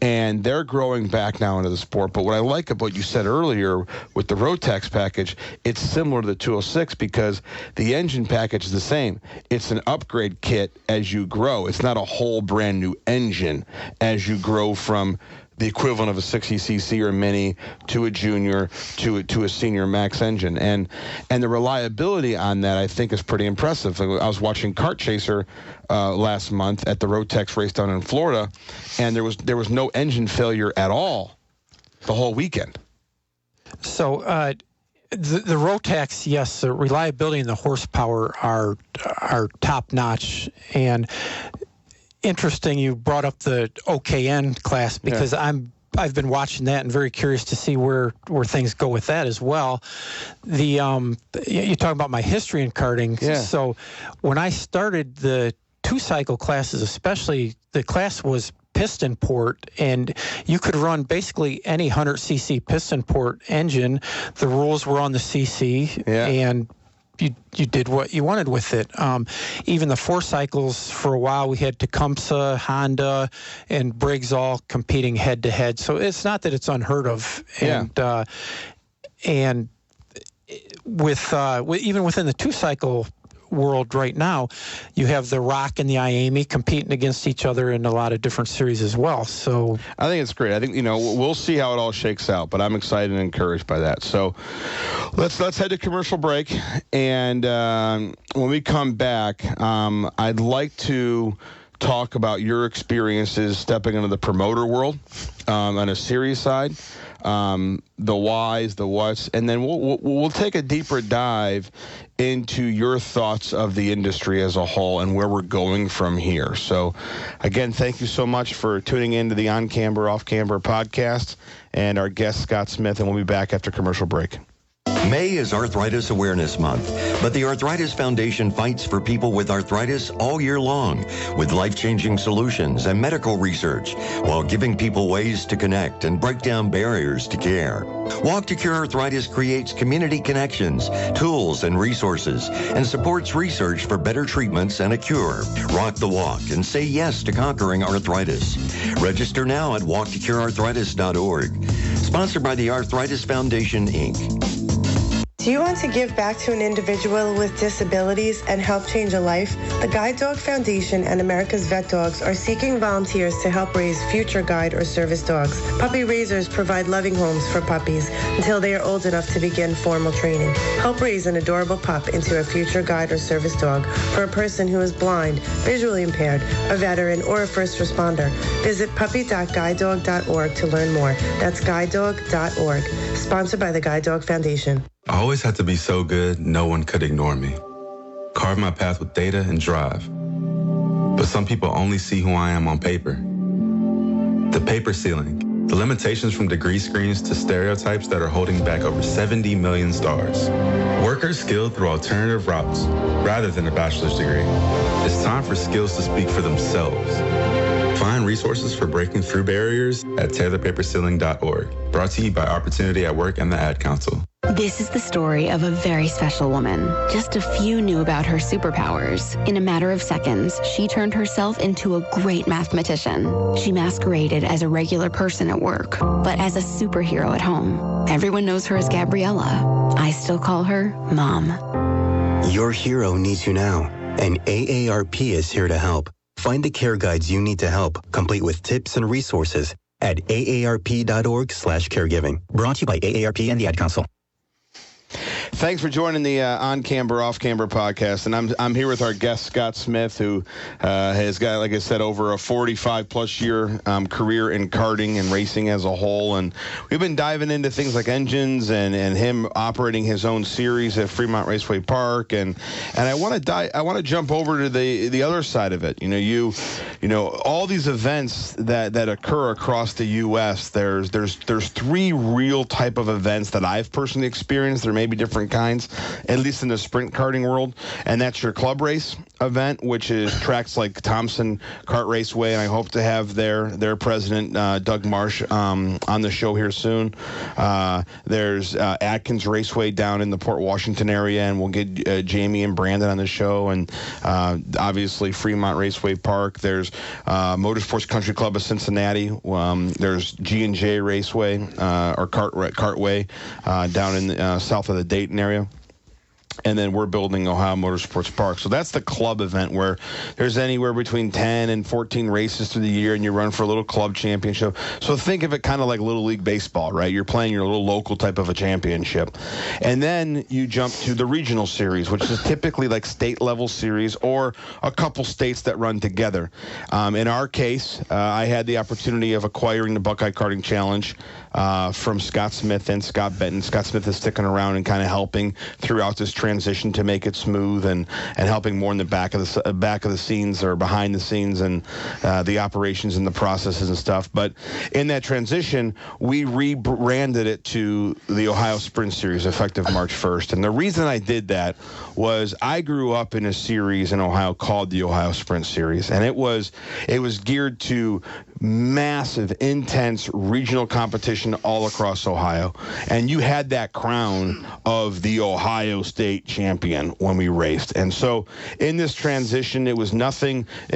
and they're growing back now into the sport. But what I like about what you said earlier with the Rotex package, it's similar to the 206 because the engine package is the same. It's an upgrade kit as you grow. It's not a whole brand new engine as you grow from the equivalent of a 60cc or a mini to a junior to a senior max engine, and the reliability on that I think is pretty impressive. I was watching Kart Chaser last month at the Rotex race down in Florida, and there was no engine failure at all the whole weekend. So the Rotex, yes, the reliability and the horsepower are top notch. And interesting you brought up the OKN class because I've been watching that and very curious to see where things go with that as well. You talk about my history in karting. So when I started the 2-cycle classes, especially, the class was piston port, and you could run basically any 100cc piston port engine. The rules were on the CC, and you did what you wanted with it. Even the 4 cycles, for a while, we had Tecumseh, Honda, and Briggs all competing head-to-head. So it's not that it's unheard of. And with even within the 2-cycle world right now, you have the Rock and the Iami competing against each other in a lot of different series as well. So I think it's great. I think we'll see how it all shakes out, but I'm excited and encouraged by that. So let's head to commercial break, and when we come back, I'd like to talk about your experiences stepping into the promoter world on a series side. The whys, the whats, and then we'll take a deeper dive into your thoughts of the industry as a whole and where we're going from here. So, again, thank you so much for tuning in to the On-Camber, Off-Camber podcast, and our guest, Scott Smith, and we'll be back after commercial break. May is Arthritis Awareness Month, but the Arthritis Foundation fights for people with arthritis all year long with life-changing solutions and medical research while giving people ways to connect and break down barriers to care. Walk to Cure Arthritis creates community connections, tools, and resources and supports research for better treatments and a cure. Rock the walk and say yes to conquering arthritis. Register now at walktocurearthritis.org. Sponsored by the Arthritis Foundation, Inc. Do you want to give back to an individual with disabilities and help change a life? The Guide Dog Foundation and America's Vet Dogs are seeking volunteers to help raise future guide or service dogs. Puppy raisers provide loving homes for puppies until they are old enough to begin formal training. Help raise an adorable pup into a future guide or service dog for a person who is blind, visually impaired, a veteran, or a first responder. Visit puppy.guidedog.org to learn more. That's guidedog.org. Sponsored by the Guide Dog Foundation. I always had to be so good, no one could ignore me. Carve my path with data and drive. But some people only see who I am on paper. The paper ceiling, the limitations from degree screens to stereotypes that are holding back over 70 million stars. Workers skilled through alternative routes rather than a bachelor's degree. It's time for skills to speak for themselves. Find resources for breaking through barriers at tearthepaperceiling.org. Brought to you by Opportunity at Work and the Ad Council. This is the story of a very special woman. Just a few knew about her superpowers. In a matter of seconds, she turned herself into a great mathematician. She masqueraded as a regular person at work, but as a superhero at home. Everyone knows her as Gabriella. I still call her Mom. Your hero needs you now, and AARP is here to help. Find the care guides you need to help, complete with tips and resources at aarp.org/caregiving. Brought to you by AARP and the Ad Council. Thanks for joining the On-Camber, Off-Camber podcast. And I'm here with our guest, Scott Smith, who has got, like I said, over a 45-plus year career in karting and racing as a whole. And we've been diving into things like engines and him operating his own series at Fremont Raceway Park. And I want to jump over to the other side of it. You know, all these events that occur across the U.S. There's three real type of events that I've personally experienced. There may be different kinds, at least in the sprint karting world, and that's your club race event, which is tracks like Thompson Kart Raceway, and I hope to have their president, Doug Marsh, on the show here soon. There's Atkins Raceway down in the Port Washington area, and we'll get Jamie and Brandon on the show, and obviously Fremont Raceway Park. There's Motorsports Country Club of Cincinnati. There's G&J Raceway, or Kartway, down in south of the Dayton area. And then we're building Ohio Motorsports Park. So that's the club event where there's anywhere between 10 and 14 races through the year, and you run for a little club championship. So think of it kind of like Little League Baseball, right? You're playing your little local type of a championship. And then you jump to the regional series, which is typically like state-level series or a couple states that run together. In our case, I had the opportunity of acquiring the Buckeye Karting Challenge from Scott Smith and Scott Benton. Scott Smith is sticking around and kind of helping throughout this transition to make it smooth and helping more in the back of the scenes or behind the scenes and the operations and the processes and stuff. But in that transition, we rebranded it to the Ohio Sprint Series effective March 1st. And the reason I did that was I grew up in a series in Ohio called the Ohio Sprint Series, and it was geared to massive, intense regional competition all across Ohio. And you had that crown of the Ohio State champion when we raced. And so in this transition, it was nothing, I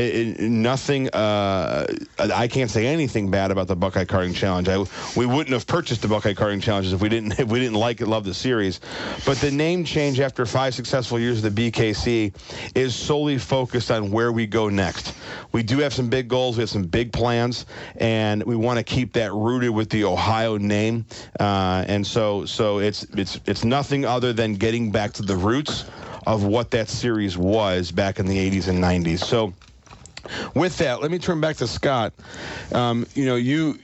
can't say anything bad about the Buckeye Karting Challenge. We wouldn't have purchased the Buckeye Karting Challenges if we didn't like it, love the series. But the name change after 5 successful years of the BKC is solely focused on where we go next. We do have some big goals. We have some big plans, and we want to keep that rooted with the Ohio name. And so it's nothing other than getting back to the roots of what that series was back in the 80s and 90s. So with that, let me turn back to Scott. You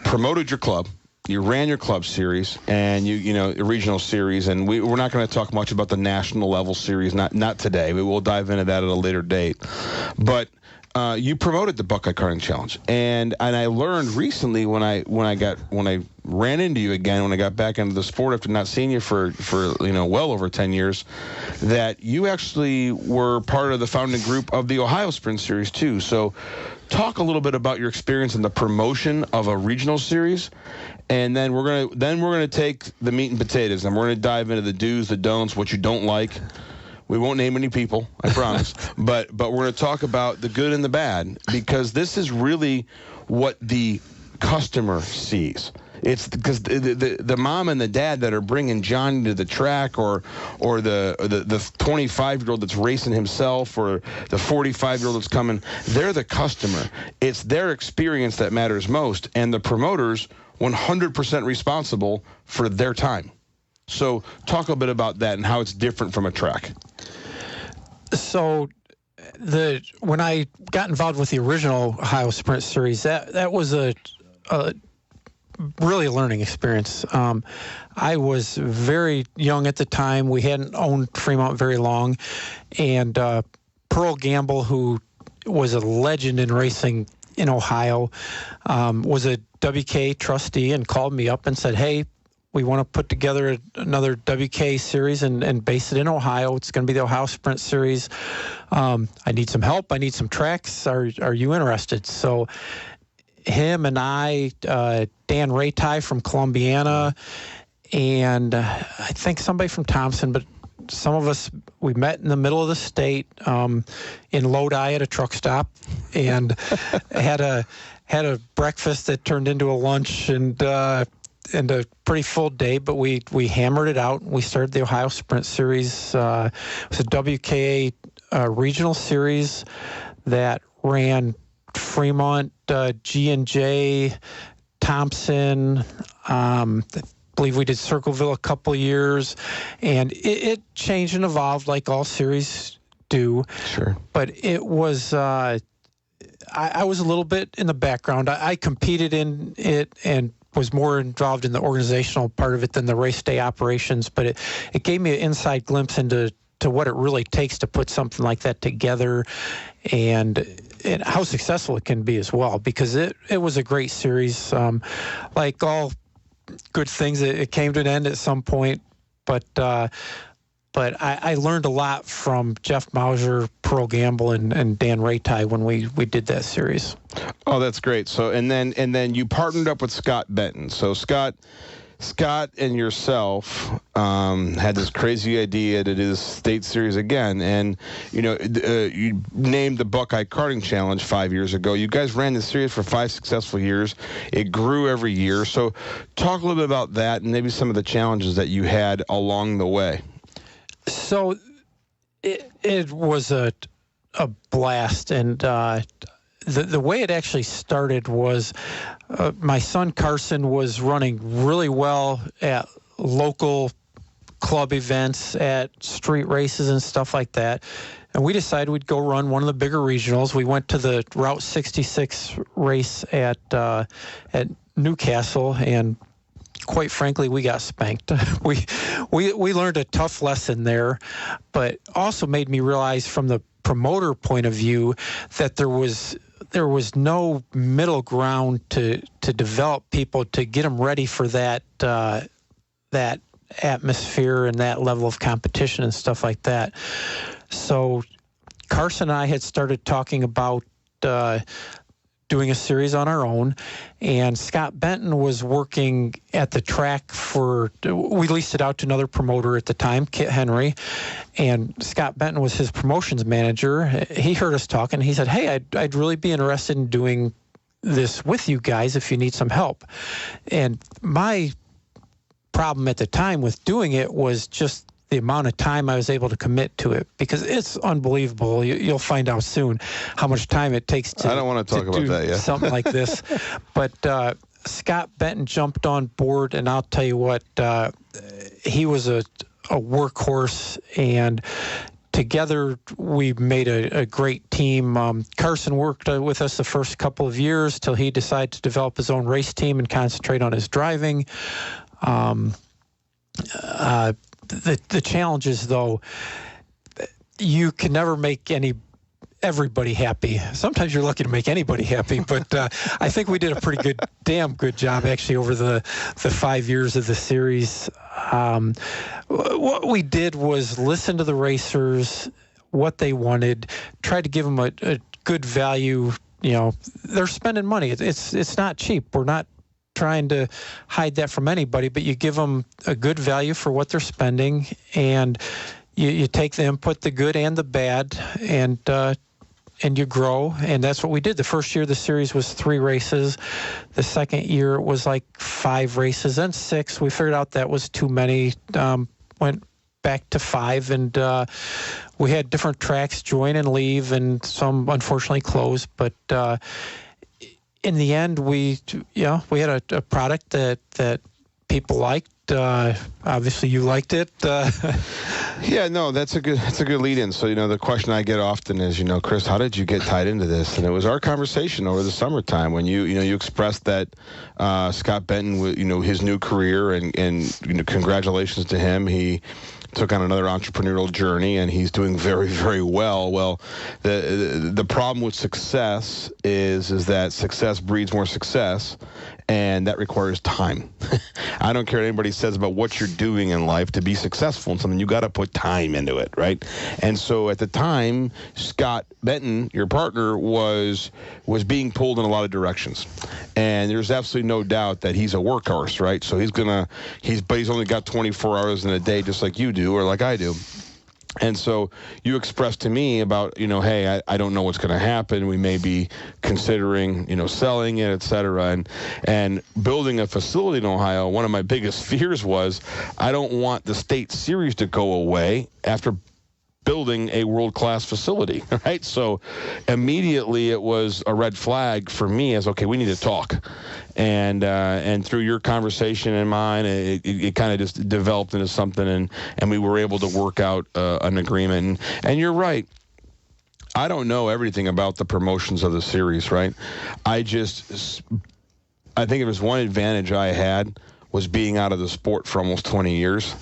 promoted your club. You ran your club series and a regional series, and we're not going to talk much about the national level series, not today. We will dive into that at a later date. But you promoted the Buckeye Karting Challenge, and I learned recently when I ran into you again when I got back into the sport after not seeing you for well over 10 years, that you actually were part of the founding group of the Ohio Sprint Series too. So talk a little bit about your experience in the promotion of a regional series, and then we're gonna take the meat and potatoes, and we're gonna dive into the do's, the don'ts, what you don't like. We won't name any people, I promise. but we're going to talk about the good and the bad, because this is really what the customer sees. It's because the mom and the dad that are bringing Johnny to the track, or the 25-year-old that's racing himself, or the 45-year-old that's coming, they're the customer. It's their experience that matters most, and the promoter's 100% responsible for their time. So talk a bit about that and how it's different from a track. So when I got involved with the original Ohio Sprint Series, that was a really learning experience. I was very young at the time. We hadn't owned Fremont very long, and Pearl Gamble, who was a legend in racing in Ohio, was a WK trustee and called me up and said, hey, we want to put together another WK series and base it in Ohio. It's going to be the Ohio Sprint Series. I need some help. I need some tracks. Are you interested? So him and I, Dan Raytai from Columbiana, and I think somebody from Thompson, but some of us, we met in the middle of the state in Lodi at a truck stop and had a breakfast that turned into a lunch and a pretty full day, but we hammered it out. We started the Ohio Sprint Series. It was a WKA regional series that ran Fremont, G&J, Thompson. I believe we did Circleville a couple of years, and it changed and evolved like all series do. Sure. But it was, I was a little bit in the background. I competed in it and was more involved in the organizational part of it than the race day operations, but it gave me an inside glimpse into what it really takes to put something like that together and how successful it can be as well, because it was a great series. Like all good things, it came to an end at some point, but I learned a lot from Jeff Mauser, Pearl Gamble, and Dan Raytai when we did that series. Oh, that's great. So and then you partnered up with Scott Benton. So Scott and yourself had this crazy idea to do this state series again, and you named the Buckeye Karting Challenge 5 years ago. You guys ran the series for 5 successful years. It grew every year. So talk a little bit about that and maybe some of the challenges that you had along the way. So it was a blast, and the way it actually started was my son Carson was running really well at local club events, at street races and stuff like that. And we decided we'd go run one of the bigger regionals. We went to the Route 66 race at Newcastle, and quite frankly, we got spanked. We learned a tough lesson there, but also made me realize from the promoter point of view that there was no middle ground to develop people to get them ready for that atmosphere and that level of competition and stuff like that. So Carson and I had started talking about doing a series on our own, and Scott Benton was working at the track we leased it out to another promoter at the time, Kit Henry, and Scott Benton was his promotions manager. He heard us talking. He said, hey, I'd really be interested in doing this with you guys if you need some help. And my problem at the time with doing it was just the amount of time I was able to commit to it, because it's unbelievable. You'll find out soon how much time it takes to. I don't want to talk about that yet. Something like this, but Scott Benton jumped on board, and I'll tell you what, he was a workhorse, and together we made a great team. Carson worked with us the first couple of years till he decided to develop his own race team and concentrate on his driving. The challenge is, though, you can never make everybody happy. Sometimes you're lucky to make anybody happy, but I think we did a damn good job actually over the 5 years of the series. What we did was listen to the racers, what they wanted, try to give them a good value. They're spending money. It's not cheap. We're not trying to hide that from anybody, but you give them a good value for what they're spending, and you take the input, the good and the bad, and you grow. And that's what we did. The first year the series was 3 races. The second year it was like 5 races, then 6. We figured out that was too many. Went back to 5, and we had different tracks join and leave, and some unfortunately closed, but in the end, we had a product that people liked. Obviously, you liked it. Yeah, no, that's a good lead-in. So, the question I get often is, Chris, how did you get tied into this? And it was our conversation over the summertime when you expressed that Scott Benton, his new career, and congratulations to him. He took on another entrepreneurial journey, and he's doing very, very well. Well, the problem with success is that success breeds more success, and that requires time. I don't care what anybody says about what you're doing in life. To be successful in something, you got to put time into it, right? And so at the time, Scott Benton, your partner, was being pulled in a lot of directions, and there's absolutely no doubt that he's a workhorse, right? So he's only got 24 hours in a day, just like you do or like I do. And so you expressed to me about, hey, I don't know what's going to happen. We may be considering, selling it, et cetera. And building a facility in Ohio, one of my biggest fears was I don't want the state series to go away after building a world-class facility, right? So immediately it was a red flag for me as, okay, we need to talk. And through your conversation and mine, it kind of just developed into something, and we were able to work out an agreement. And you're right. I don't know everything about the promotions of the series, right? I think it was one advantage I had was being out of the sport for almost 20 years,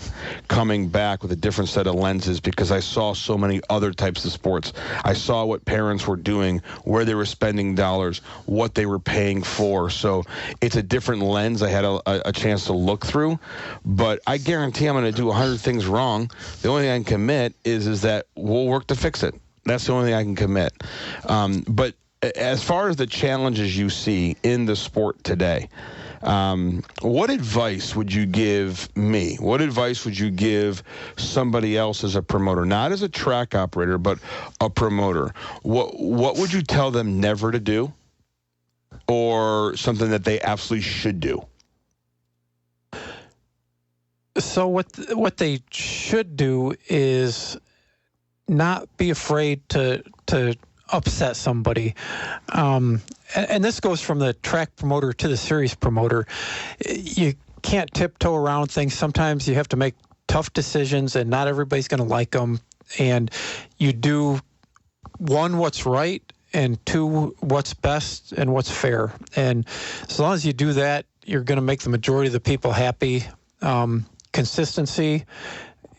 coming back with a different set of lenses because I saw so many other types of sports. I saw what parents were doing, where they were spending dollars, what they were paying for. So it's a different lens I had a chance to look through. But I guarantee I'm going to do 100 things wrong. The only thing I can commit is that we'll work to fix it. That's the only thing I can commit. But as far as the challenges you see in the sport today, what advice would you give me? What advice would you give somebody else as a promoter? Not as a track operator, but a promoter. What would you tell them never to do, or something that they absolutely should do? So what they should do is not be afraid to upset somebody. And this goes from the track promoter to the series promoter. You can't tiptoe around things. Sometimes you have to make tough decisions, and not everybody's going to like them. And you do, one, what's right, and two, what's best and what's fair. And as long as you do that, you're going to make the majority of the people happy. Consistency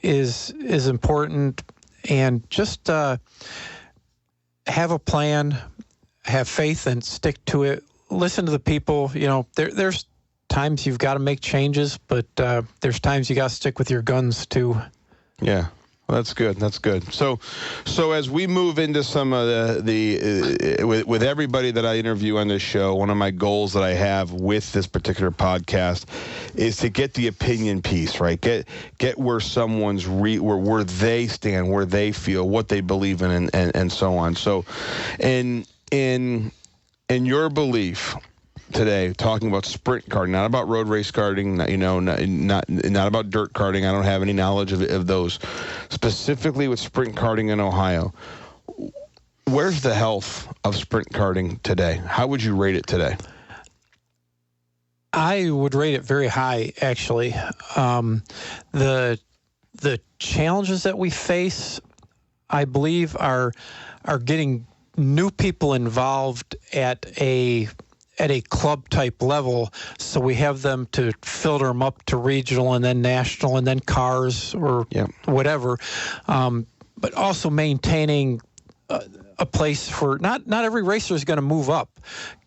is important, and just have a plan, have faith, and stick to it. Listen to the people. There's times you've got to make changes, but there's times you got to stick with your guns too. Yeah. Well, that's good. That's good. So as we move into some of with everybody that I interview on this show, one of my goals that I have with this particular podcast is to get the opinion piece, right? Get where someone's where they stand, where they feel, what they believe in, and so on. So, in your belief today, talking about sprint karting, not about road race karting, not about dirt karting. I don't have any knowledge of those. Specifically with sprint karting in Ohio, where's the health of sprint karting today? How would you rate it today? I would rate it very high, actually. The challenges that we face, I believe, are getting new people involved at a club type level, so we have them to filter them up to regional and then national and then cars or whatever, but also maintaining a place for not every racer is going to move up.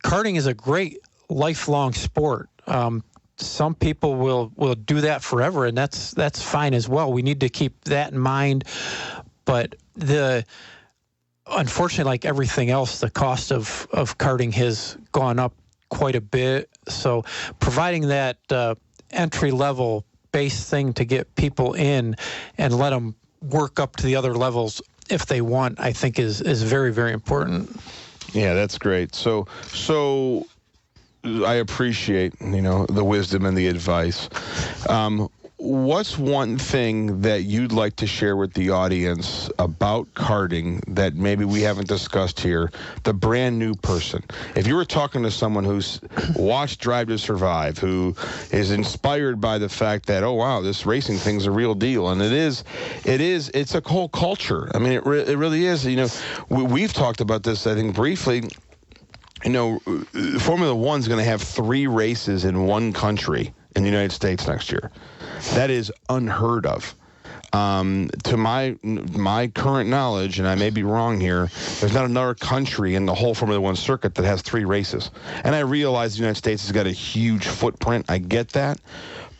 Karting is a great lifelong sport. Some people will do that forever, and that's fine as well. We need to keep that in mind, but unfortunately, like everything else, the cost of karting has gone up quite a bit. So providing that entry-level base thing to get people in and let them work up to the other levels if they want, I think is very, very important. Yeah, that's great. So I appreciate, the wisdom and the advice. What's one thing that you'd like to share with the audience about karting that maybe we haven't discussed here, the brand new person? If you were talking to someone who's watched Drive to Survive, who is inspired by the fact that, oh, wow, this racing thing's a real deal, and it's a whole culture. I mean, it really is. We've talked about this, I think, briefly. Formula One's going to have 3 races in one country in the United States next year. That is unheard of. To my current knowledge, and I may be wrong here, there's not another country in the whole Formula One circuit that has 3 races. And I realize the United States has got a huge footprint. I get that.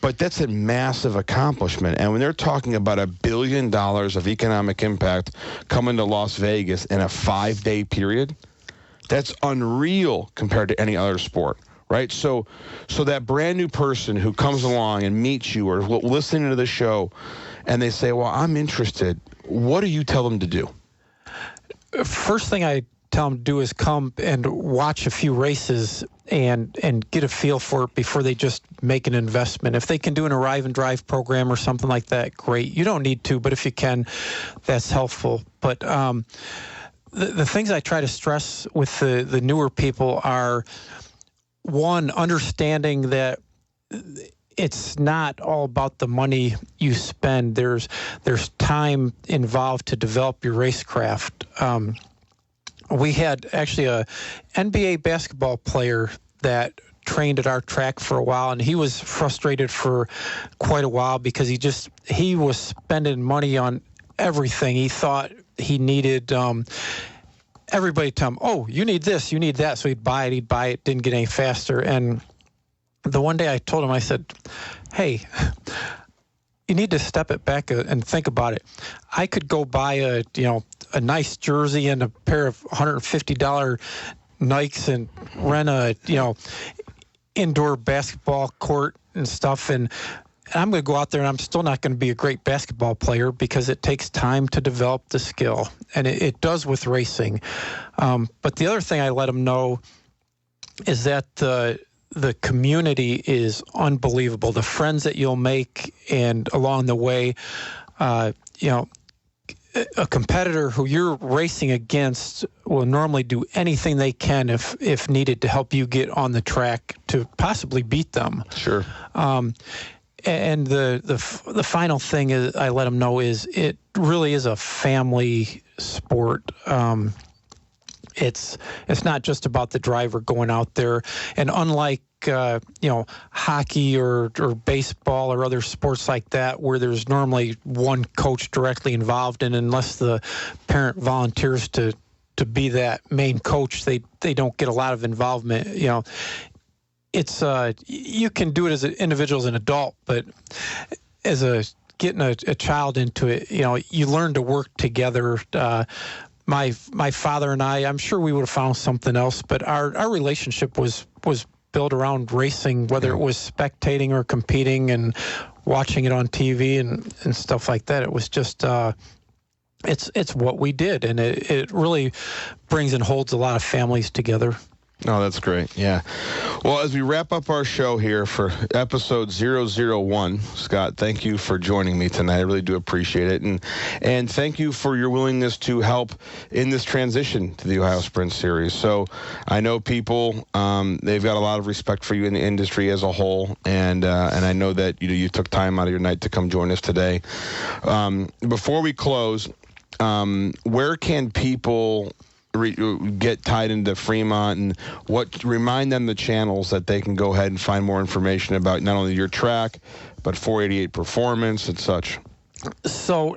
But that's a massive accomplishment. And when they're talking about $1 billion of economic impact coming to Las Vegas in a 5-day period, that's unreal compared to any other sport, right? So that brand new person who comes along and meets you or listening to the show and they say, well, I'm interested, what do you tell them to do? First thing I tell them to do is come and watch a few races and get a feel for it before they just make an investment. If they can do an arrive and drive program or something like that, great. You don't need to, but if you can, that's helpful. But the things I try to stress with the newer people are, one, understanding that it's not all about the money you spend. There's time involved to develop your racecraft. We had actually a NBA basketball player that trained at our track for a while, and he was frustrated for quite a while because he was spending money on everything. He thought he needed everybody to tell him, oh, you need this, you need that. So he'd buy it, didn't get any faster. And the one day I told him, I said, hey, you need to step it back and think about it. I could go buy a nice jersey and a pair of $150 Nikes and rent a indoor basketball court and stuff, and I'm going to go out there and I'm still not going to be a great basketball player because it takes time to develop the skill, and it does with racing. But the other thing I let them know is that the community is unbelievable. The friends that you'll make, and along the way, a competitor who you're racing against will normally do anything they can if needed to help you get on the track to possibly beat them. Sure. And the final thing is I let them know is it really is a family sport. It's not just about the driver going out there, and unlike hockey or baseball or other sports like that where there's normally one coach directly involved, and unless the parent volunteers to be that main coach, they don't get a lot of involvement. It's you can do it as an individual, as an adult, but as getting a child into it, you learn to work together. My father and I'm sure we would have found something else, but our relationship was built around racing, whether it was spectating or competing and watching it on TV and stuff like that. It was just it's what we did, and it really brings and holds a lot of families together. Oh, that's great. Yeah. Well, as we wrap up our show here for episode 001, Scott, thank you for joining me tonight. I really do appreciate it. And thank you for your willingness to help in this transition to the Ohio Sprint Series. So I know people, they've got a lot of respect for you in the industry as a whole. And I know that you took time out of your night to come join us today. Before we close, where can people get tied into Fremont, and remind them the channels that they can go ahead and find more information about not only your track, but 488 Performance and such? So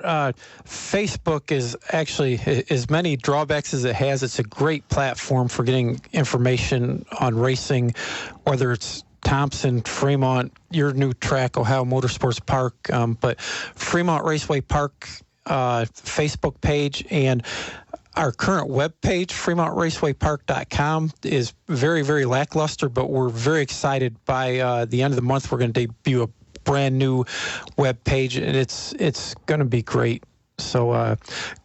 Facebook is actually, as many drawbacks as it has, it's a great platform for getting information on racing, whether it's Thompson, Fremont, your new track, Ohio Motorsports Park, but Fremont Raceway Park Facebook page, and our current web page, FremontRacewayPark.com, is very, very lackluster, but we're very excited. By the end of the month, we're going to debut a brand new web page, and it's going to be great. So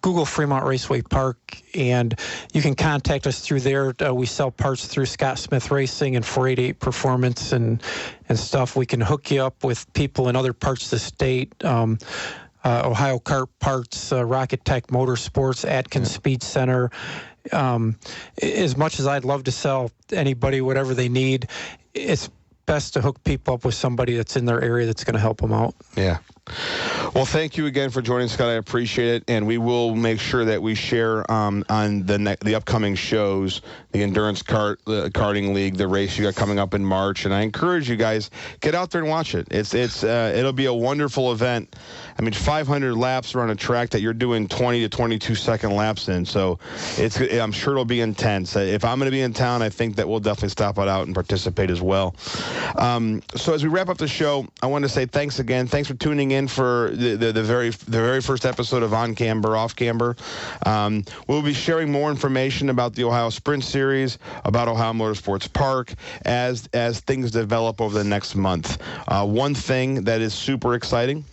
Google Fremont Raceway Park, and you can contact us through there. We sell parts through Scott Smith Racing and 488 Performance and stuff. We can hook you up with people in other parts of the state. Ohio Kart Parts, Rocket Tech Motorsports, Atkins Speed Center. As much as I'd love to sell anybody whatever they need, it's best to hook people up with somebody that's in their area that's going to help them out. Yeah. Well, thank you again for joining, Scott. I appreciate it, and we will make sure that we share on the upcoming shows, the Endurance Karting League, the race you got coming up in March, and I encourage you guys, get out there and watch it. It'll be a wonderful event. I mean, 500 laps around a track that you're doing 20 to 22 second laps in, so I'm sure it'll be intense. If I'm going to be in town, I think that we'll definitely stop it out and participate as well. So as we wrap up the show, I want to say thanks again. Thanks for tuning in for the very first episode of On-Camber, Off-Camber. We'll be sharing more information about the Ohio Sprint Series, about Ohio Motorsports Park, as things develop over the next month. One thing that is super exciting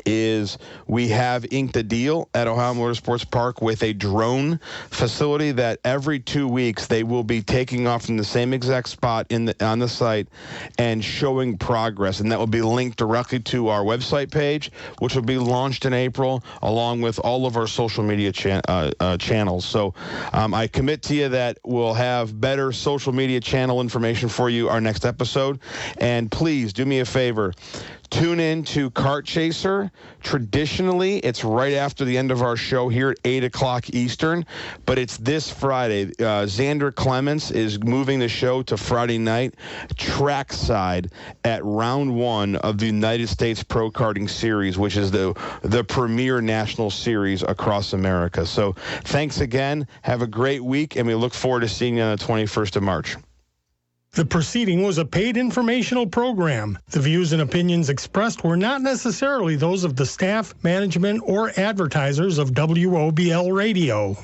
is we have inked a deal at Ohio Motorsports Park with a drone facility that every 2 weeks they will be taking off from the same exact spot on the site and showing progress, and that will be linked directly to our website page, which will be launched in April, along with all of our social media channels. So I commit to you that we'll have better social media channel information for you our next episode, and please do me a favor. Tune in to Kart Chaser. Traditionally, it's right after the end of our show here at 8 o'clock Eastern, but it's this Friday. Xander Clements is moving the show to Friday night, trackside at round 1 of the United States Pro Karting Series, which is the premier national series across America. So thanks again. Have a great week, and we look forward to seeing you on the 21st of March. The proceeding was a paid informational program. The views and opinions expressed were not necessarily those of the staff, management, or advertisers of WOBL Radio.